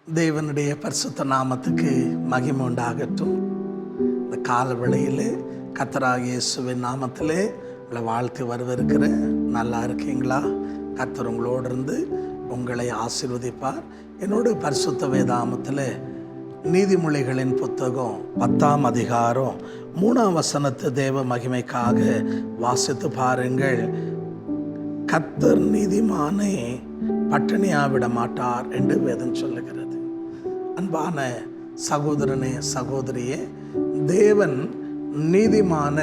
தேவனுடைய பரிசுத்த நாமத்துக்கு மகிமை உண்டாகட்டும். இந்த கால வேளையில் கர்த்தராகிய இயேசுவின் நாமத்திலே உங்களை வாழ்த்து வரவிருக்கிறேன். நல்லா இருக்கீங்களா? கர்த்தர் உங்களோடு இருந்து உங்களை ஆசீர்வதிப்பார். என்னோட பரிசுத்த வேதாகமத்தில் நீதிமொழிகளின் புத்தகம் 10ஆம் அதிகாரம் 3ஆம் வசனத்தை தேவ மகிமைக்காக வாசித்து பாருங்கள். கர்த்தர் நீதிமானை பட்டினியாவிட மாட்டார் என்று வேதம் சொல்லுகிறது. அன்பான சகோதரனே சகோதரியே, தேவன் நீதிமான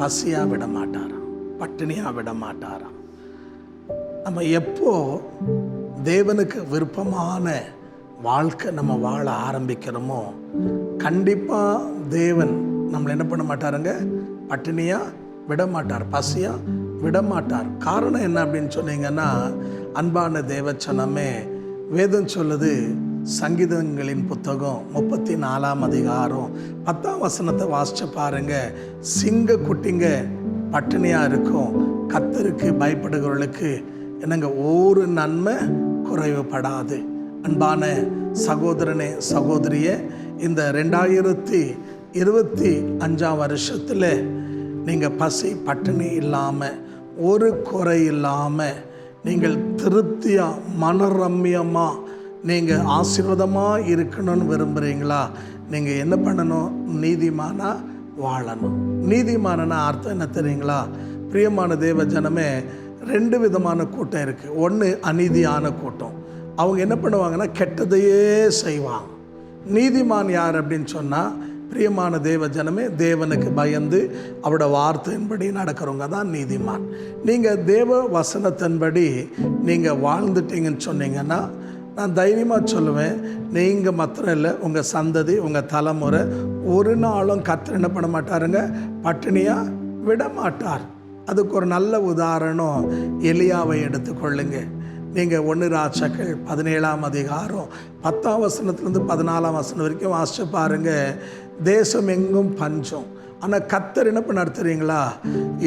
பசியா விட மாட்டாராம், பட்டினியா விட மாட்டாராம். நம்ம எப்போ தேவனுக்கு விருப்பமான வாழ்க்கை நம்ம வாழ ஆரம்பிக்கிறோமோ கண்டிப்பாக தேவன் நம்மளை என்ன பண்ண மாட்டாருங்க, பட்டினியா விட மாட்டார், பசியா விட மாட்டார். காரணம் என்ன அப்படின்னு சொன்னீங்கன்னா, அன்பான தேவச்சனமே, வேதம் சொல்லுது, சங்கீதங்களின் புத்தகம் 34ஆம் அதிகாரம் 10ஆம் வசனத்தை வாசிச்சு பாருங்க. சிங்க குட்டிங்க பட்டினியா இருக்கும், கர்த்தருக்கு பயப்படுகிறவர்களுக்கு என்னங்க ஒரு நன்மை குறைவுபடாது. அன்பான சகோதரனே சகோதரியே, இந்த 2025ஆம் வருஷத்தில் நீங்கள் பசி பட்டினி இல்லாமல், ஒரு குறை இல்லாமல், நீங்கள் திருப்தியாக மனரம்யமாக நீங்கள் ஆசீர்வாதமாக இருக்கணும்னு விரும்புகிறீங்களா? நீங்கள் என்ன பண்ணணும்? நீதிமானா வாழணும். நீதிமானா அர்த்தம் என்ன தெரியுங்களா? பிரியமான தேவ ஜனமே, 2 விதமான கூட்டம் இருக்குது. ஒன்று அநீதியான கூட்டம். அவங்க என்ன பண்ணுவாங்கன்னா கெட்டதையே செய்வாங்க. நீதிமான் யார் அப்படின்னு சொன்னால், பிரியமான தேவ ஜனமே, தேவனுக்கு பயந்து அவரோட வார்த்தையின்படி நடக்கிறவங்க தான் நீதிமான். நீங்கள் தேவ வசனத்தின்படி நீங்கள் வாழ்ந்துட்டீங்கன்னு சொன்னீங்கன்னா, நான் தைரியமாக சொல்லுவேன், நீங்கள் மாத்திரம் இல்லை, உங்கள் சந்ததி, உங்கள் தலைமுறை ஒரு நாளும் கர்த்தர் என்ன பண்ண மாட்டாருங்க, பட்டினியாக விட மாட்டார். அதுக்கு ஒரு நல்ல உதாரணம் எலியாவை எடுத்துக்கொள்ளுங்க. நீங்கள் 1 ராஜாக்கள் 17ஆம் அதிகாரம் 10ஆம் வசனத்துலேருந்து 14ஆம் வசனம் வரைக்கும் வாசிச்சு பாருங்கள். தேசம் எங்கும் பஞ்சம். ஆனால் கர்த்தர் என்ன பண்ணார் தெரியுங்களா?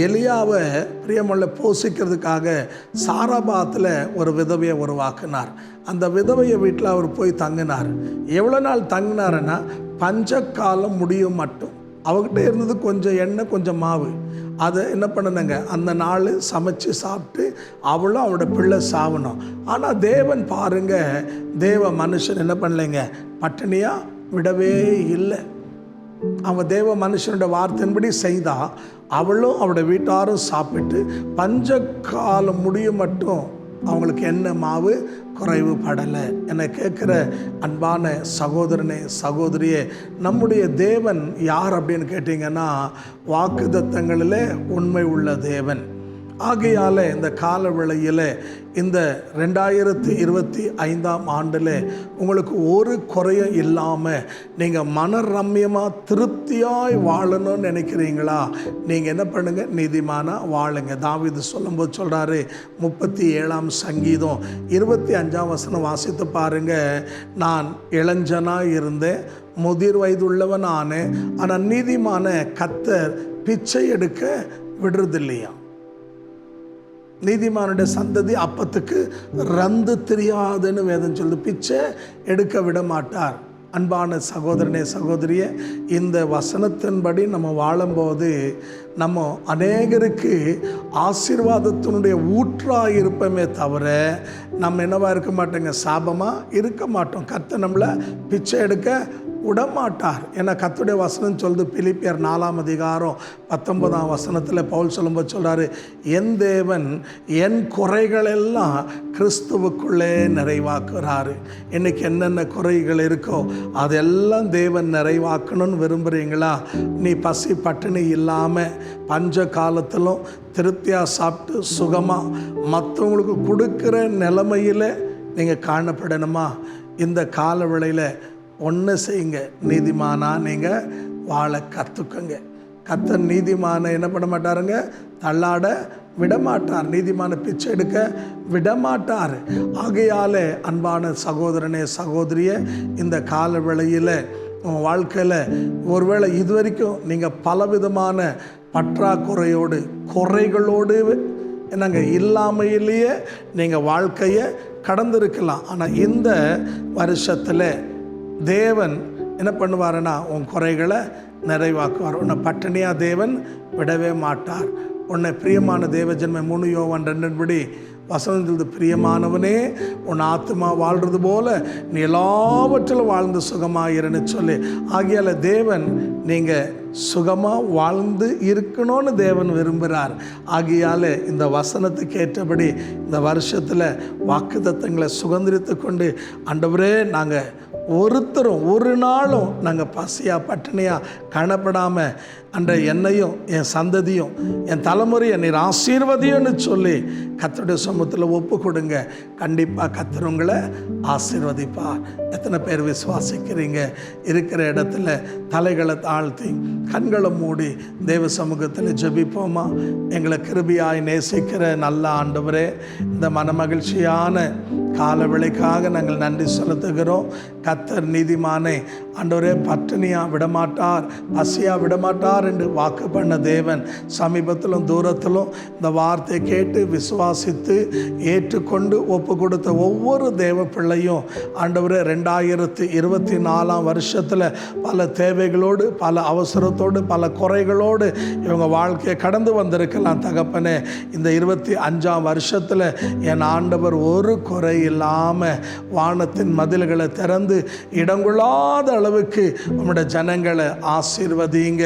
எலியாவை பிரியமுள்ள போஷிக்கிறதுக்காக சாராபாத்தில் ஒரு விதவையை உருவாக்கினார். அந்த விதவையை வீட்டில் அவர் போய் தங்கினார். எவ்வளோ நாள் தங்கினாருன்னா, பஞ்ச காலம் முடியும் மட்டும். அவகிட்ட இருந்தது கொஞ்சம் எண்ணெய், கொஞ்சம் மாவு. அதை என்ன பண்ணணுங்க, அந்த நாள் சமைச்சு சாப்பிட்டு அவளும் அவளோட பிள்ளை சாவணும். ஆனால் தேவன் பாருங்க, தேவ மனுஷன் என்ன பண்ணலைங்க, பட்டினியாக விடவே இல்லை. அவன் தேவ மனுஷனோட வார்த்தையின்படி செய்தா அவளும் அவளோட வீட்டாரும் சாப்பிட்டு பஞ்ச காலம் முடியும் மட்டும் அவங்களுக்கு என்ன மாவு குறைவுபடலை. என்னை கேட்குற அன்பான சகோதரனே சகோதரியே, நம்முடைய தேவன் யார் அப்படின்னு கேட்டிங்கன்னா, வாக்குத்தத்தங்களிலே உண்மை உள்ள தேவன். ஆகையால் இந்த கால வேளையில், இந்த 2025ஆம் ஆண்டில் உங்களுக்கு ஒரு குறையும் இல்லாமல் நீங்கள் மனரம்யமாக திருப்தியாய் வாழணும்னு நினைக்கிறீங்களா? நீங்கள் என்ன பண்ணுங்கள், நீதிமானாக வாழுங்க. தாவீது சொல்லும்போது சொல்கிறாரு, 37ஆம் சங்கீதம் 25ஆம் வசனம் வாசித்து பாருங்கள். நான் இளைஞனாக இருந்தேன், முதிர் வயதுள்ளவன் ஆனேன், ஆனால் நீதிமான கர்த்தர் பிச்சை எடுக்க விடுறதில்லையா? நீதிமானுடைய சந்ததி அப்பத்துக்கு ரந்து தெரியாதுன்னு வேதம் சொல்லுது. பிச்சை எடுக்க விட மாட்டார். அன்பான சகோதரனே சகோதரியே, இந்த வசனத்தின்படி நம்ம வாழும்போது நம்ம அநேகருக்கு ஆசீர்வாதத்தினுடைய ஊற்றாக இருப்போமே தவிர நம்ம என்னவா இருக்க மாட்டோங்க, சாபமாக இருக்க மாட்டோம். கர்த்தர் நம்மளை பிச்சை எடுக்க விடமாட்டார். ஏன்னா கர்த்தருடைய வசனம் சொல்லுது, பிலிப்பியர் 4ஆம் அதிகாரம் 19ஆம் வசனத்தில் பவுல் சொல்லும்போது சொல்கிறாரு, என் தேவன் என் குறைகளெல்லாம் கிறிஸ்துவுக்குள்ளே நிறைவாக்குறாரு. இன்றைக்கி என்னென்ன குறைகள் இருக்கோ அதெல்லாம் தேவன் நிறைவாக்கணும்னு விரும்புகிறீங்களா? நீ பசி பட்டினி இல்லாமல் பஞ்ச காலத்திலும் திருப்தியாக சாப்பிட்டு சுகமாக மற்றவங்களுக்கு கொடுக்குற நிலைமையில் நீங்கள் காணப்படணுமா? இந்த கால வேளையில் ஒன்று செய்யுங்க, நீதிமானா நீங்கள் வாழ கற்றுக்குங்க. கர்த்தர் நீதிமான என்ன பண்ண மாட்டாருங்க, தள்ளாட விடமாட்டார். நீதிமான பிச்சை எடுக்க விடமாட்டார். ஆகையால் அன்பான சகோதரனே சகோதரியே, இந்த கால வேளையில் உங்கள் வாழ்க்கையில் ஒருவேளை இதுவரைக்கும் நீங்கள் பலவிதமான பற்றாக்குறையோடு குறைகளோடு என்னங்க இல்லாமையிலேயே நீங்கள் வாழ்க்கையை கடந்திருக்கலாம். ஆனால் இந்த வருஷத்தில் தேவன் என்ன பண்ணுவாருன்னா உன் குறைகளை நிறைவாக்குவார். உன்னை பட்டினியாக தேவன் விடவே மாட்டார். உன்னை பிரியமான தேவஜன்மை 3 யோவான் 2 வசனத்திலிருந்து பிரியமானவனே உன் ஆத்மா வாழ்கிறது போல நீ எல்லாவற்றிலும் வாழ்ந்து சுகமாயிருன்னு சொல்லி ஆகியால தேவன் நீங்கள் சுகமாக வாழ்ந்து இருக்கணும்னு தேவன் விரும்புகிறார். ஆகியால் இந்த வசனத்துக்கு ஏற்றபடி இந்த வருஷத்தில் வாக்குத்தத்தங்களை சுதந்திரித்து கொண்டு ஆண்டவரே நாங்கள் ஒருத்தரும் ஒரு நாளும் நாங்கள் பசியாக பட்டினியாக காணப்படாமல் அன்ற என்னையும் என் சந்ததியும் என் தலைமுறையை நீர் ஆசீர்வதியும்னு சொல்லி கர்த்தருடைய சமூகத்தில் ஒப்பு கொடுங்க. கண்டிப்பாக கர்த்தர் உங்களை ஆசீர்வதிப்பார். எத்தனை பேர் விசுவாசிக்கிறீங்க? இருக்கிற இடத்துல தலைகளை தாழ்த்தி கண்களை மூடி தேவ சமூகத்தில் ஜெபிப்போமா? எங்களை கிருபையாய் நேசிக்கிற நல்ல ஆண்டவரே, இந்த மனமகிழ்ச்சியான காலவேளைக்காக நாங்கள் நன்றி செலுத்துகிறோம். கர்த்தர் நீதிமானே ஆண்டவரே பட்டினியாக விடமாட்டார், பசியாக விடமாட்டார் என்று வாக்கு பண்ண தேவன் சமீபத்திலும் தூரத்திலும் இந்த வார்த்தையை கேட்டு விசுவாசித்து ஏற்றுக்கொண்டு ஒப்பு கொடுத்த ஒவ்வொரு தேவ பிள்ளையும் ஆண்டவரே 2024 வருஷத்தில் பல தேவைகளோடு, பல அவசரத்தோடு, பல குறைகளோடு இவங்க வாழ்க்கையை கடந்து வந்திருக்கலாம். தகப்பனே, இந்த 25 வருஷத்தில் என் ஆண்டவர் ஒரு குறை இல்லாமல் வானத்தின் மதில்களை திறந்து இடங்கொள்ளாத அளவுக்கு உம்முடைய ஜனங்களை ஆசீர்வதிங்க.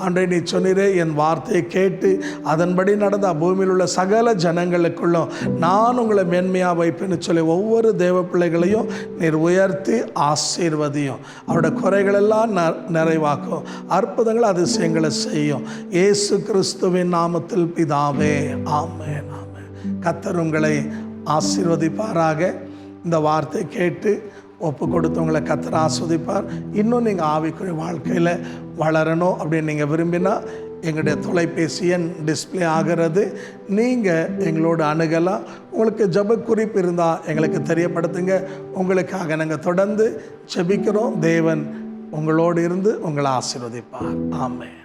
அன்றை நீ சொன்னீரே, என் வார்த்தையை கேட்டு அதன்படி நடந்த பூமியில் உள்ள சகல ஜனங்களுக்குள்ளும் நான் உங்களை மேன்மையாக வைப்பேன்னு சொல்லி ஒவ்வொரு தேவ பிள்ளைகளையும் நீர் உயர்த்தி ஆசீர்வதியும். அவருடைய குறைகளெல்லாம் நிறைவாக்கும், அற்புதங்கள் அதிசயங்களை செய்யும். இயேசு கிறிஸ்துவின் நாமத்தில் பிதாவே, ஆமென், ஆமென். கர்த்தர் உங்களை ஆசீர்வதிப்பாராக. இந்த வார்த்தை கேட்டு ஒப்பு கொடுத்தவங்களை கர்த்தர் ஆஸ்வதிப்பார். இன்னும் நீங்கள் ஆவிக்குரிய வாழ்க்கையில் வளரணும் அப்படின்னு நீங்கள் விரும்பினா எங்களுடைய தொலைபேசி எண் டிஸ்பிளே ஆகிறது. நீங்கள் எங்களோட அணுகலாம். உங்களுக்கு ஜெப குறிப்பு இருந்தால் எங்களுக்கு தெரியப்படுத்துங்க. உங்களுக்காக நாங்கள் தொடர்ந்து ஜெபிக்கிறோம். தேவன் உங்களோடு இருந்து உங்களை ஆசீர்வதிப்பார். ஆமென்.